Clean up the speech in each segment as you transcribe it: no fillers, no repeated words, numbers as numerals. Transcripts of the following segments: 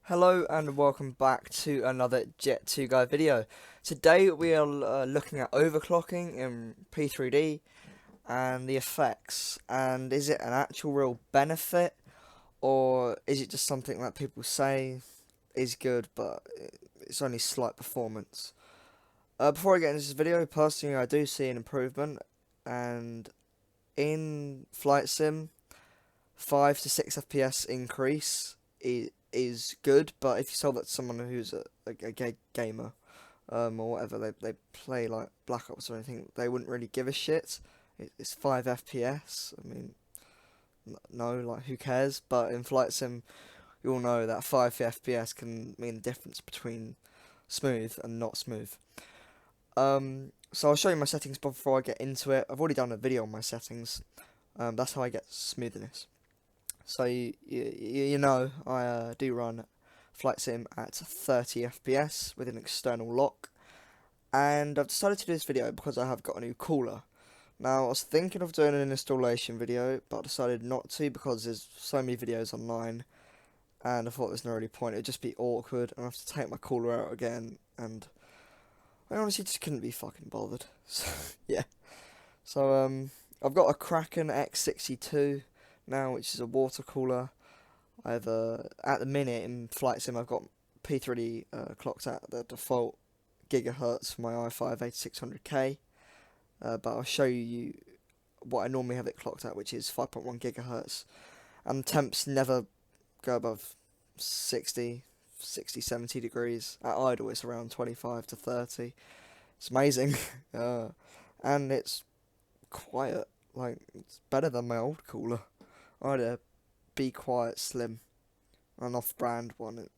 Hello and welcome back to another Jet2 Guy video. Today we are looking at overclocking in P3D and the effects, and is it an actual real benefit or is it just something that people say is good but it's only slight performance. Before I get into this video, personally I do see an improvement, and in Flight Sim 5 to 6 FPS increase is good, but if you tell that to someone who's a gamer or whatever, they play like Black Ops or anything, they wouldn't really give a shit. It's 5 FPS. I mean, no, like who cares? But in Flight Sim, you all know that 5 FPS can mean the difference between smooth and not smooth. So I'll show you my settings before I get into it. I've already done a video on my settings. That's how I get smoothness. So you know I do run Flight Sim at 30 FPS with an external lock, and I've decided to do this video because I have got a new cooler. Now I was thinking of doing an installation video, but I decided not to because there's so many videos online, and I thought there's no really point. It'd just be awkward, and I have to take my cooler out again, and I honestly just couldn't be fucking bothered. So yeah. So I've got a Kraken X62 now, which is a water cooler. I've at the minute in Flight Sim I've got P3D clocked at the default gigahertz for my i5 8600K, but I'll show you what I normally have it clocked at, which is 5.1 gigahertz, and temps never go above 60, 70 degrees. At idle it's around 25 to 30. It's amazing. And it's quiet, like it's better than my old cooler. I had a Be Quiet Slim, an off-brand one. It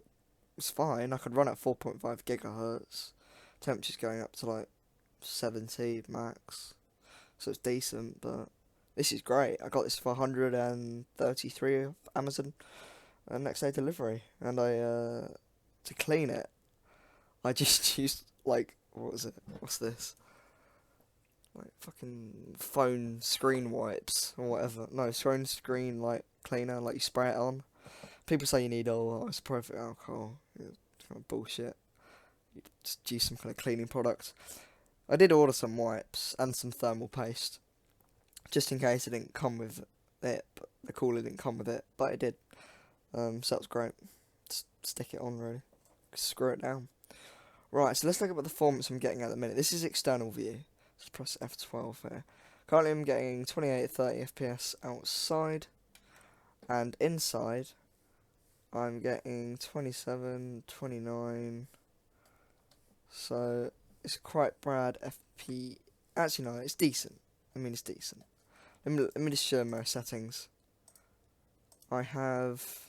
was fine. I could run at 4.5 gigahertz. Temperature's going up to like 70 max, so it's decent. But this is great. I got this for 133 off Amazon, next day delivery. And I to clean it, I just used like what was it? What's this? Like fucking phone screen wipes or whatever. No, phone screen like cleaner, like you spray it on. People say you need isopropyl alcohol. It's kind of bullshit. You just use some kind of cleaning product. I did order some wipes and some thermal paste, just in case it didn't come with it. But the cooler didn't come with it, but it did. So that was great. Just stick it on, really. Screw it down. Right, so let's look at what the performance I'm getting at the minute. This is external view. Let's press F12 here. Currently I'm getting 28 30 FPS outside, and inside I'm getting 27, 29. So it's quite bad FP. Actually no, it's decent. I mean it's decent. Let me just show my settings. I have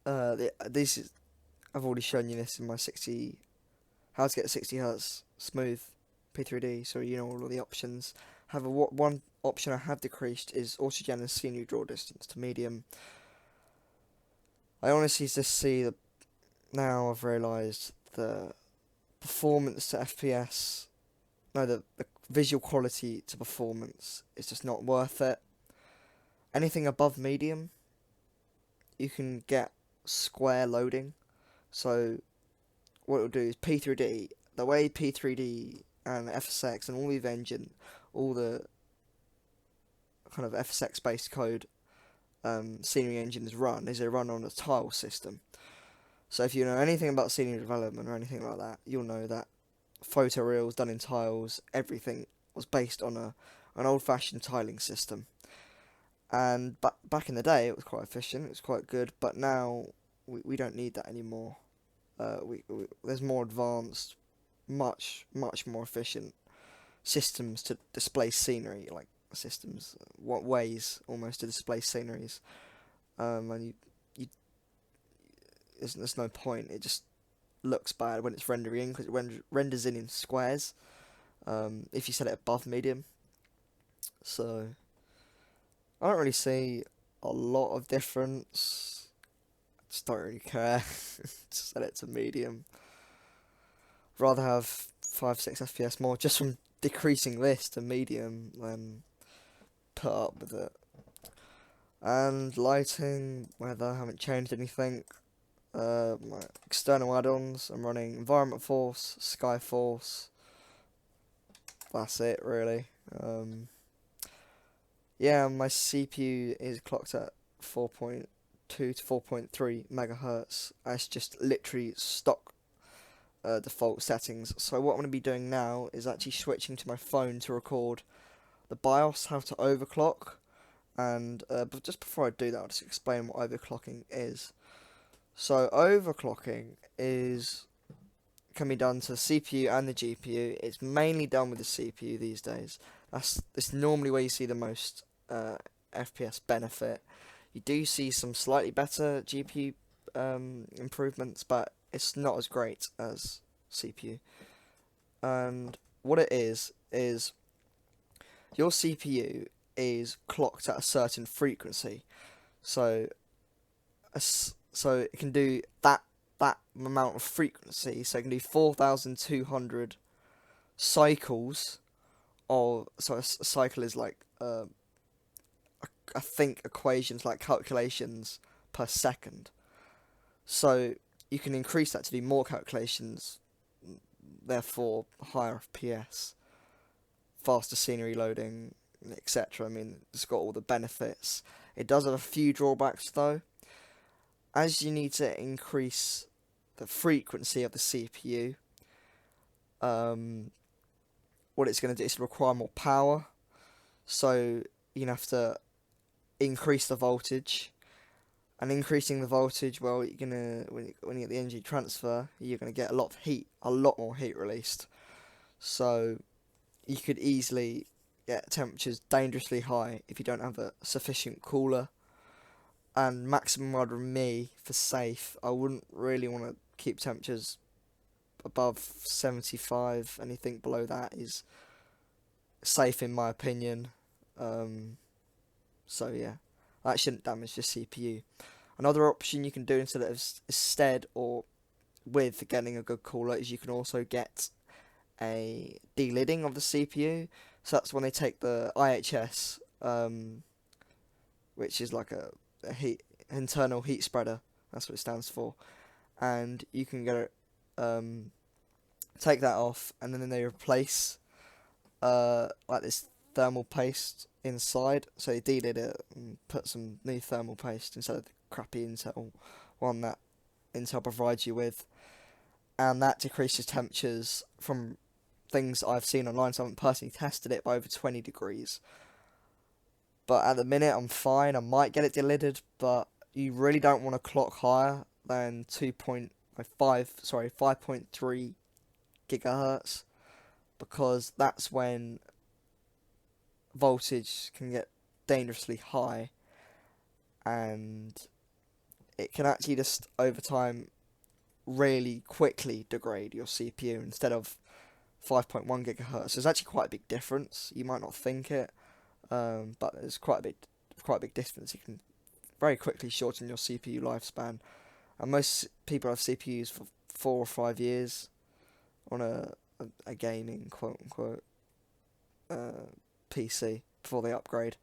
this is, I've already shown you this in my 60 how to get 60 Hz smooth P3D, so you know all of the options. However, one option I have decreased is autogen and scenery draw distance to medium. I honestly just see that now I've realised the performance to FPS, no, the visual quality to performance is just not worth it. Anything above medium, you can get square loading. So what it'll do is P3D, the way P3D and FSX and all the engine, all the kind of FSX based code scenery engines run, is they run on a tile system. So if you know anything about scenery development or anything like that, you'll know that photoreals done in tiles, everything was based on an old-fashioned tiling system. And back in the day, it was quite efficient, it was quite good, but now we don't need that anymore. There's more advanced, much more efficient systems to display scenery, like systems, what ways almost to display sceneries, and there's no point. It just looks bad when it's rendering because it renders in squares. If you set it above medium, so I don't really see a lot of difference. Just don't really care. Just set it to medium. Rather have 5-6 FPS more just from decreasing this to medium than put up with it. And lighting, weather, I haven't changed anything. My external add-ons, I'm running Environment Force, Sky Force. That's it, really. Yeah, my CPU is clocked at 4.2 to 4.3 megahertz. That's just literally stock default settings. So what I'm going to be doing now is actually switching to my phone to record the BIOS, how to overclock. And but just before I do that, I'll just explain what overclocking is. So overclocking can be done to the CPU and the GPU. It's mainly done with the CPU these days. That's normally where you see the most FPS benefit. You do see some slightly better GPU improvements, but it's not as great as CPU. And what it is your CPU is clocked at a certain frequency, so it can do that amount of frequency. So it can do 4,200 cycles of. So a cycle is like I think equations like calculations per second. So you can increase that to do more calculations, therefore higher FPS, faster scenery loading, etc. I mean, it's got all the benefits. It does have a few drawbacks though. As you need to increase the frequency of the CPU, what it's going to do is require more power. So you're going to have to increase the voltage. And increasing the voltage, well, you're gonna when you get the energy transfer, you're gonna get a lot more heat released. So you could easily get temperatures dangerously high if you don't have a sufficient cooler. And maximum I'd me for safe, I wouldn't really want to keep temperatures above 75. Anything below that is safe in my opinion. So yeah, that shouldn't damage the CPU. Another option you can do instead or with getting a good cooler is you can also get a delidding of the CPU. So that's when they take the IHS, which is like a internal heat spreader. That's what it stands for. And you can take that off, and then they replace like this thermal paste inside. So they delid it and put some new thermal paste instead of the crappy Intel one that Intel provides you with, and that decreases temperatures from things I've seen online. So I haven't personally tested it by over 20 degrees. But at the minute I'm fine. I might get it delidded, but you really don't want to clock higher than 5.3 gigahertz, because that's when voltage can get dangerously high, and it can actually just over time really quickly degrade your CPU instead of 5.1 gigahertz. There's actually quite a big difference. You might not think it, but there's quite a big difference. You can very quickly shorten your CPU lifespan, and most people have CPUs for 4 or 5 years on a gaming quote unquote PC before they upgrade.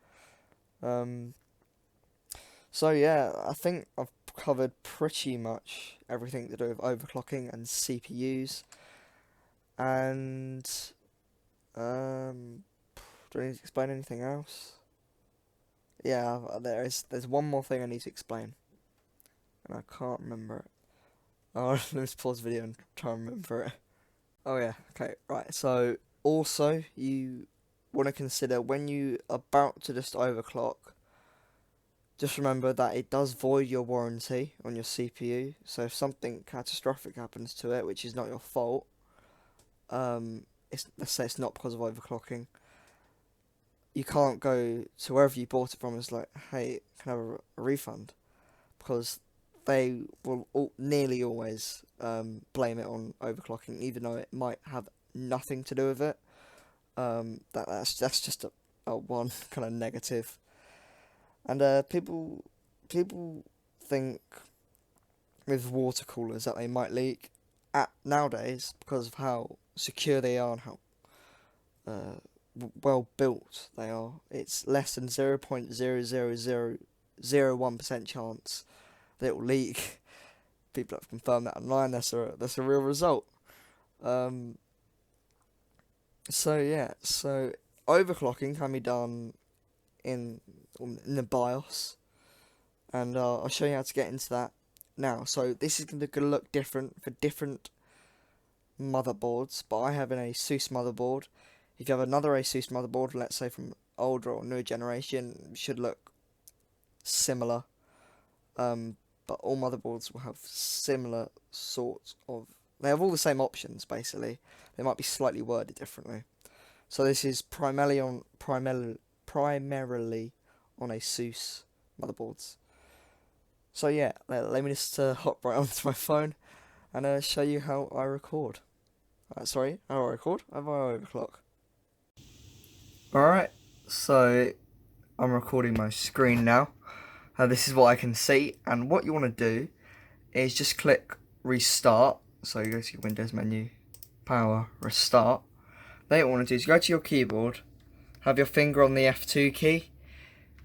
So yeah, I think I've covered pretty much everything to do with overclocking and CPUs. And do I need to explain anything else? Yeah, there's one more thing I need to explain, and I can't remember it. Oh, let me just pause the video and try and remember it. Oh yeah, okay, right. So also you want to consider when you are about to just overclock, just remember that it does void your warranty on your CPU. So if something catastrophic happens to it, which is not your fault, let's say it's not because of overclocking, you can't go to wherever you bought it from and it's like, hey, can I have a refund? Because they will nearly always blame it on overclocking, even though it might have nothing to do with it. That's just a one kind of negative. And people think with water coolers that they might leak. Nowadays, because of how secure they are and how well built they are, it's less than 0.0000 0.01% chance that it will leak. People have confirmed that online. That's a real result. So yeah, so overclocking can be done in the BIOS, and I'll show you how to get into that now. So this is going to look different for different motherboards, but I have an ASUS motherboard. If you have another ASUS motherboard, let's say from older or newer generation, it should look similar. But all motherboards will have similar sorts of. They have all the same options basically. They might be slightly worded differently. So this is primarily on ASUS motherboards. So yeah, let me just hop right onto my phone and show you how I record. How I record? How I overclock. Alright, so I'm recording my screen now. This is what I can see, and what you want to do is just click restart. So you go to your Windows menu, power, restart. Then what you want to do is go to your keyboard, have your finger on the F2 key,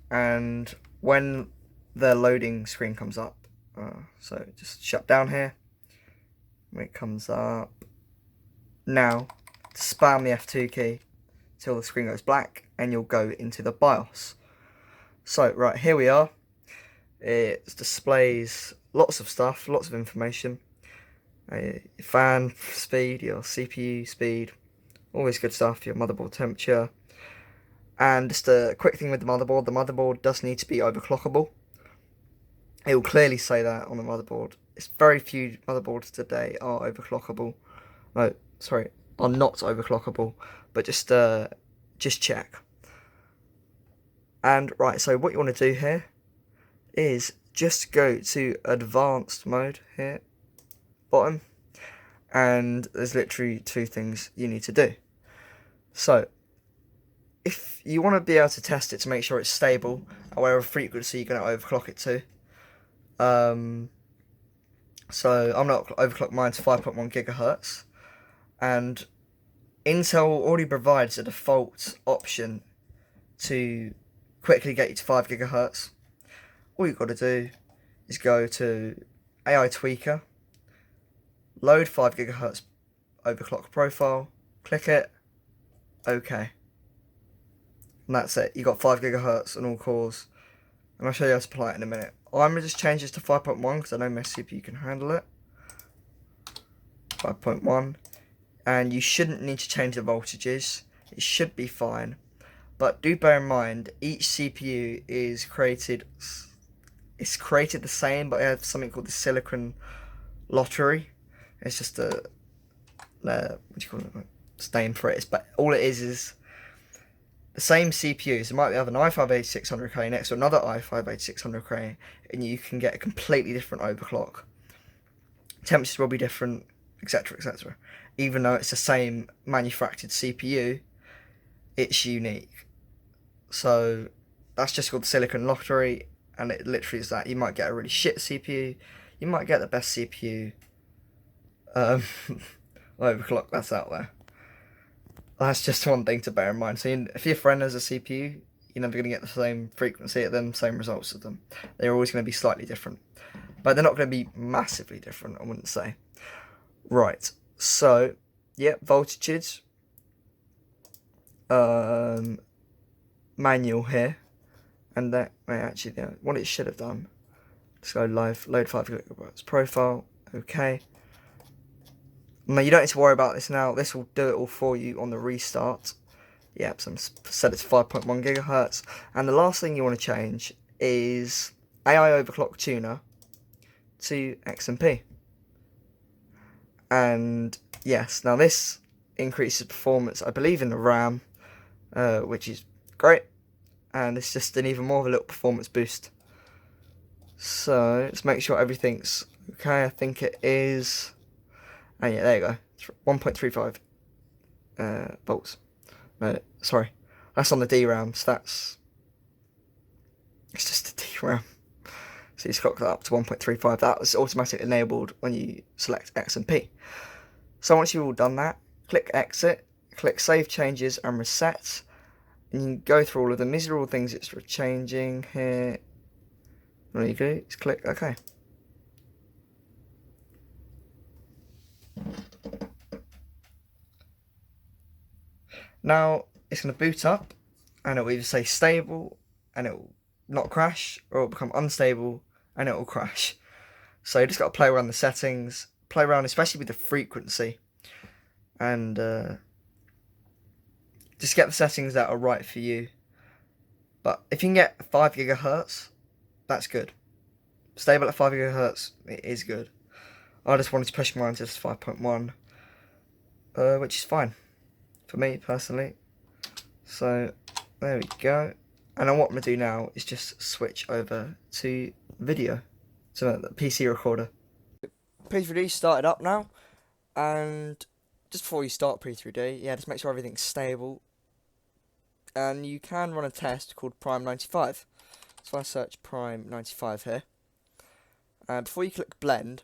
and when the loading screen comes up, so just shut down here. When it comes up, now spam the F2 key till the screen goes black, and you'll go into the BIOS. So right, here we are. It displays lots of stuff, lots of information. Your fan speed, your CPU speed, all this good stuff, your motherboard temperature. And just a quick thing with the motherboard does need to be overclockable. It will clearly say that on the motherboard. It's very few motherboards today are overclockable. No, sorry, are not overclockable, but just check. And right, so what you want to do here is just go to advanced mode here, bottom, and there's literally two things you need to do. So if you want to be able to test it to make sure it's stable at whatever frequency you're going to overclock it to, so I'm not overclock mine to 5.1 gigahertz, and Intel already provides a default option to quickly get you to 5 gigahertz. All you've got to do is go to AI Tweaker, load 5 gigahertz overclock profile, click it, OK. And that's it. You got 5 gigahertz on all cores. And I'll show you how to apply it in a minute. I'm going to just change this to 5.1 because I know my CPU can handle it. 5.1. And you shouldn't need to change the voltages. It should be fine. But do bear in mind, each CPU is created the same, but it has something called the silicon lottery. It's just a what do you call it? It's name for it. But all it is the same CPU. So you might have an i5-8600K next to another i5-8600K, and you can get a completely different overclock. Temperatures will be different, etc., etc. Even though it's the same manufactured CPU, it's unique. So that's just called the silicon lottery, and it literally is that. You might get a really shit CPU, you might get the best CPU. Overclock that's out there. That's just one thing to bear in mind. So if your friend has a CPU, you're never going to get the same frequency at them, same results at them. They're always going to be slightly different. But they're not going to be massively different, I wouldn't say. Right, so, yeah, voltages. Manual here. And that, actually, what it should have done. Let's go live, load 5 gigabytes profile, okay. Now, you don't need to worry about this now. This will do it all for you on the restart. Yep, so I'm set it to 5.1 gigahertz. And the last thing you want to change is AI Overclock Tuner to XMP. And yes, now this increases performance, I believe, in the RAM, which is great. And it's just an even more of a little performance boost. So let's make sure everything's okay. I think it is. Oh yeah, there you go. 1.35 volts. No, sorry, that's on the DRAM. So it's just the DRAM. So you clock that up to 1.35. That was automatically enabled when you select XMP. So once you've all done that, click Exit, click Save Changes and Reset, and you can go through all of them. These are all things it's changing here. All you do is click OK. Now it's going to boot up, and it will either say stable and it will not crash, or it will become unstable and it will crash. So you just got to play around the settings, play around especially with the frequency, and just get the settings that are right for you. But if you can get 5 GHz, that's good. Stable at 5 GHz, it is good. I just wanted to push mine to 5.1, which is fine for me personally. So there we go. And then what I'm going to do now is just switch over to video, so the PC recorder. P3D started up now, and just before you start P3D, yeah, just make sure everything's stable. And you can run a test called Prime 95. So I search Prime 95 here. And before you click blend,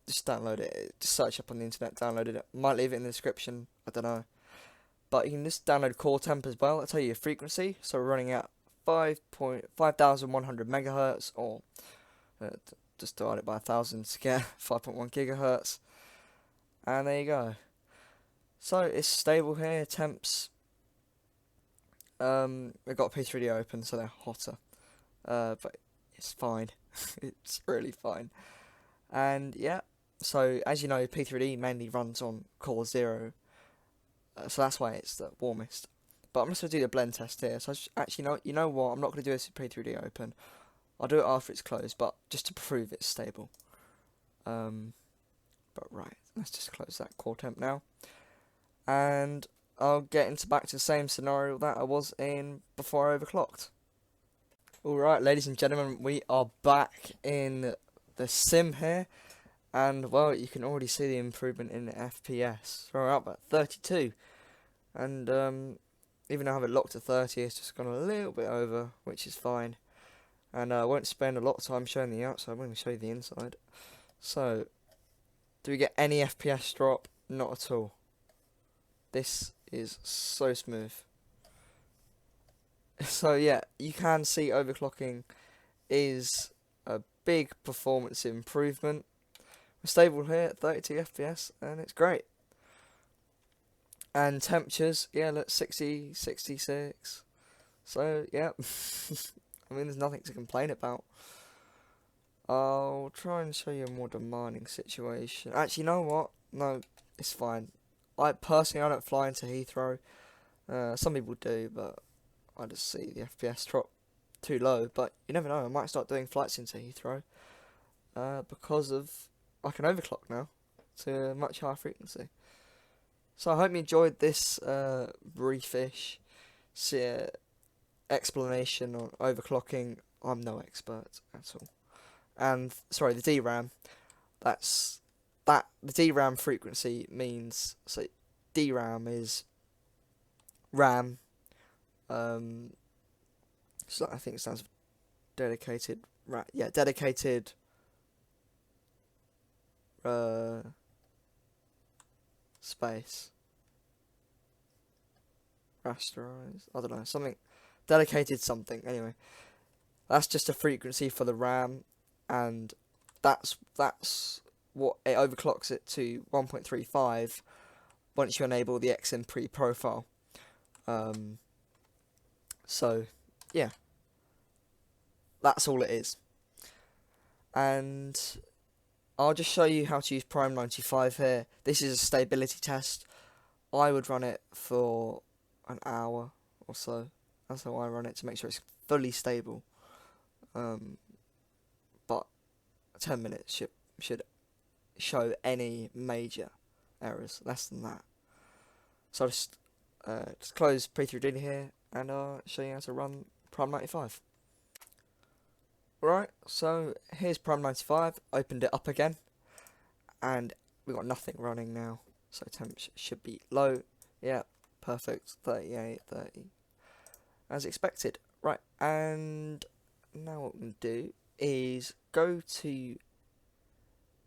just download it. Just search up on the internet, download it. Might leave it in the description, I don't know. But you can just download core temp as well. I'll tell you your frequency. So we're running at 5,100 megahertz, or just divide it by 1,000 to get 5.1 gigahertz. And there you go. So it's stable here. Temps. We've got P3D open, so they're hotter. But it's fine. It's really fine. And yeah, so as you know, P3D mainly runs on Core 0. So that's why it's the warmest. But I'm just going to do the blend test here. So actually, you know what? I'm not going to do this with P3D open. I'll do it after it's closed, but just to prove it's stable. But right, let's just close that core temp now. And I'll get back to the same scenario that I was in before I overclocked. Alright, ladies and gentlemen, we are back in the sim here. And, well, you can already see the improvement in the FPS. We're up at 32. And, even though I have it locked at 30, it's just gone a little bit over, which is fine. And I won't spend a lot of time showing the outside, I'm going to show you the inside. So, do we get any FPS drop? Not at all. This is so smooth. So yeah, you can see overclocking is a big performance improvement. We're stable here at 32 FPS, and it's great. And temperatures, yeah, look, 60, 66. So yeah, I mean, there's nothing to complain about. I'll try and show you a more demanding situation. Actually, you know what? No, it's fine. I don't fly into Heathrow. Some people do, but I just see the FPS drop too low. But you never know, I might start doing flights into Heathrow because I can overclock now to a much higher frequency. So I hope you enjoyed this briefish explanation on overclocking. I'm no expert at all. And sorry, the DRAM. The DRAM frequency means, so DRAM is RAM. So I think it stands for dedicated. Yeah, dedicated. Space. Rasterized. I don't know, something. Dedicated something. Anyway, that's just a frequency for the RAM, and that's what it overclocks it to 1.35 once you enable the XM pre-profile. So yeah, that's all it is. And I'll just show you how to use Prime 95 here. This is a stability test. I would run it for an hour or so. That's how I run it, to make sure it's fully stable. But 10 minutes should show any major errors. Less than that. So I'll just close P3D here, and I'll show you how to run Prime 95. Right, so here's Prime 95. Opened it up again, and we've got nothing running now. So temp should be low. Yeah, perfect. 38, 30. As expected. Right, and now what we can do is go to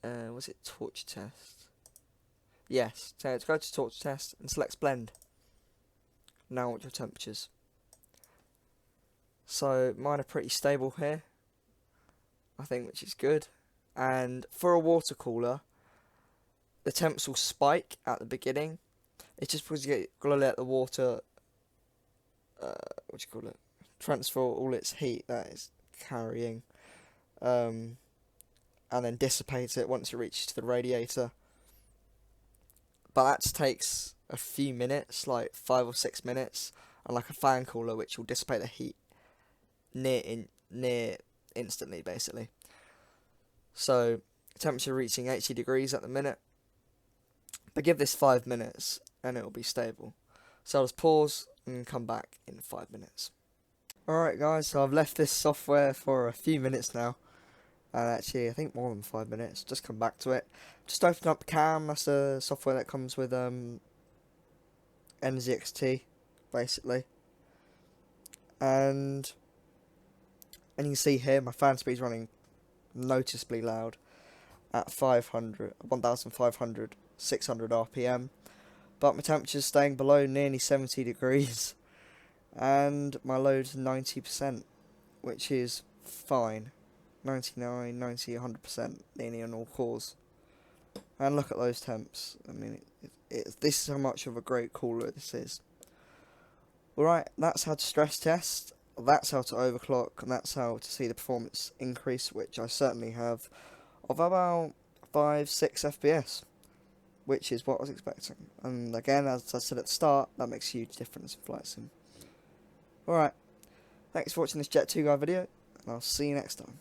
was it torch test? Yes, so let's go to torch test and select blend. Now what your temperatures. So mine are pretty stable here. I think, which is good. And for a water cooler, the temps will spike at the beginning. It's just because you gotta let the water, transfer all its heat that it's carrying, and then dissipate it once it reaches to the radiator. But that takes a few minutes, like 5 or 6 minutes, unlike a fan cooler, which will dissipate the heat near instantly, basically. So temperature reaching 80 degrees at the minute. But give this 5 minutes and it will be stable. So I'll just pause and come back in 5 minutes. Alright guys, so I've left this software for a few minutes now. And actually, I think more than 5 minutes. Just come back to it. Just open up Cam. That's the software that comes with NZXT, basically. And you can see here my fan speed's running noticeably loud at 1,500, 600 RPM. But my temperature's staying below nearly 70 degrees. And my load's 90%, which is fine. 99, 90, 100% nearly on all cores. And look at those temps. I mean, this is how much of a great cooler this is. Alright, that's how to stress test, that's how to overclock, and that's how to see the performance increase, which I certainly have, of about 5-6 FPS, which is what I was expecting. And again, as I said at the start, that makes a huge difference in flight sim. Alright, thanks for watching this Jet2 Guy video, and I'll see you next time.